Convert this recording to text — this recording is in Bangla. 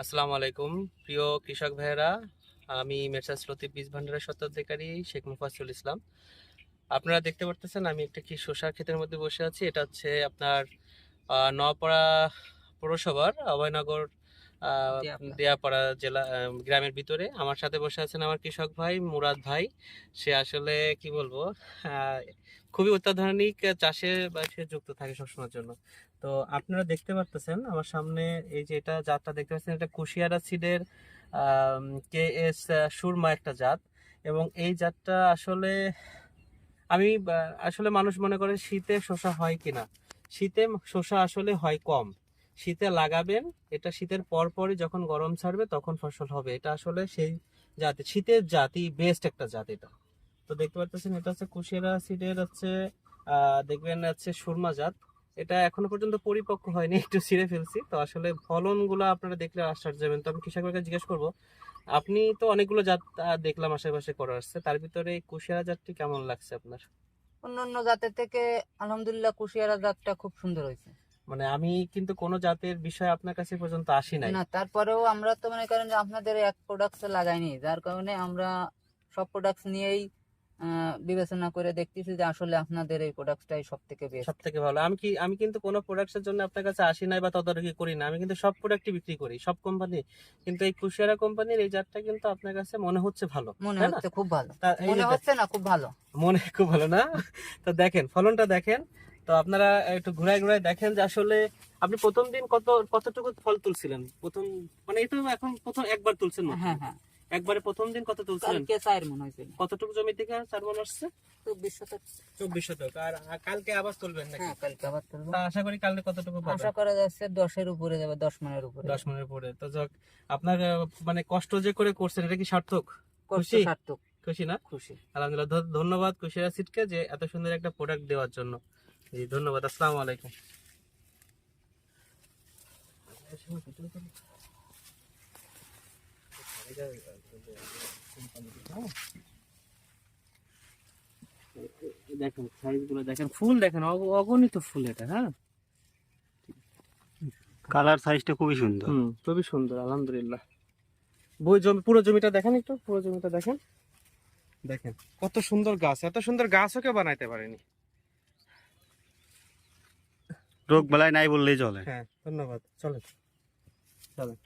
আসসালামু আলাইকুম প্রিয় কৃষক ভাইয়েরা, আমি মেসার্স লতিফ বীজ ভান্ডারের স্বত্বাধিকারী শেখ মুফাজ্জল ইসলাম। আপনারা দেখতে পারতেছেন আমি একটা কি শসার ক্ষেতের মধ্যে বসে আছি। এটা হচ্ছে আপনার নওয়াপাড়া পৌরসভার অভয়নগর দেয়াপাড়া জেলা গ্রামের ভিতরে। আমার সাথে বসে আছেন আমার কৃষক ভাই মুরাদ ভাই। সে আসলে কি বলবো, আহ, খুবই অত্যাধুনিক চাষে বা সে যুক্ত থাকে সবসময়ের জন্য। তো আপনারা দেখতে পারতেছেন আমার সামনে এই যে এটা জাতটা দেখতে পাচ্ছেন, এটা কুশিয়ারা সিডের KS সুরমা একটা জাত। এবং এই জাতটা আসলে আমি আসলে মানুষ মনে করে শীতে শসা হয় কিনা, শীতে শসা আসলে হয় কম। শীতে লাগাবেন, এটা শীতের পর পরই যখন গরম ছাড়বে তখন ফসল হবে। এটা আসলে সেই জাতি, শীতের জাতি বেস্ট একটা জাত এটা। তো দেখতে পাচ্ছেন এটা হচ্ছে কুশিয়ারা সিডের হচ্ছে দেখবেন হচ্ছে সুরমা জাত। এটা এখনো পর্যন্ত পরিপক্ক হয়নি, একটু ছিঁড়ে ফেলছি। তো আসলে ফলন গুলো আপনারা দেখলে আশ্চর্য যাবেন। তো আমি কৃষককে জিজ্ঞেস করবো, আপনি তো অনেকগুলো জাত দেখলাম আশেপাশে করা আসছে, তার ভিতরে এই কুশিয়ারা জাতটি কেমন লাগছে আপনার? অন্যান্য জাতের থেকে আলহামদুলিল্লাহ কুশিয়ারা জাতটা খুব সুন্দর হয়েছে। মানে আমি কিন্তু কোনো জাতের বিষয় আপনার কাছে পর্যন্ত আসি নাই। না, তারপরেও আমরা তো মনে করেন যে আপনাদের এক প্রোডাক্টস লাগাইনি, যার কারণে আমরা সব প্রোডাক্টস নিয়েই বিবেচনা করে দেখতেছি যে আসলে আপনাদের এই প্রোডাক্টটাই সব থেকে বেস্ট। সব থেকে ভালো আমি কিন্তু কোনো প্রোডাক্টের জন্য আপনার কাছে আসি নাই বা তদারকি করি না। আমি কিন্তু সব প্রোডাক্টই বিক্রি করি, সব কোম্পানি। কিন্তু এই কুশিয়ারা কোম্পানির এই জাতটা কিন্তু আপনার কাছে মনে হচ্ছে ভালো, মনে তাই না? হচ্ছে খুব ভালো, তা এই মনে যে হচ্ছে না খুব ভালো। মনে খুব ভালো না? তো দেখেন ফলনটা দেখেন। তো আপনারা একটু ঘুরায় ঘুরায় দেখেন যে আসলে আপনি প্রথম দিন কতটুকু ফল তুলছিলেন প্রথম, মানে এটা এখন প্রথম একবার তুলছেন মাত্র? হ্যাঁ হ্যাঁ, একবারে প্রথম দিন কত তুলছিলেন? কালকে 4 মন হয়েছিল। কতটুকু জমি থেকে 4 মণ আসছে? 24 শতক। 24 শতক। আর কালকে আবার তুলবেন নাকি? হ্যাঁ, কালকে আবার তুলবো। তা আশা করি কালকে কতটুকু পাবেন? আশা করা যাচ্ছে 10-এর উপরে যাবে, 10 মনের উপরে 10 মণের পরে। তো যাক, আপনার মানে কষ্ট যে করে করছেন এটা কি সার্থক? কষ্ট খুশি? সার্থক। খুশি না? খুশি। আলহামদুলিল্লাহ, ধন্যবাদ কুশিয়ারা সিডকে যে এত সুন্দর একটা প্রোডাক্ট দেওয়ার জন্য। জি ধন্যবাদ। আসসালামু আলাইকুম। দেখেন সাইজ গুলো দেখেন, ফুল দেখেন, অগণিত ফুল এটা। হ্যাঁ, কালার সাইজটা খুবই সুন্দর। খুবই সুন্দর আলহামদুলিল্লাহ। বই জমি, পুরো জমিটা দেখেন, একটু পুরো জমিটা দেখেন। দেখেন কত সুন্দর গাছ, এত সুন্দর গাছও কেউ বানাইতে পারেনি। রোগ বালাই নাই বললেই চলে। হ্যাঁ ধন্যবাদ। চলেন চলেন।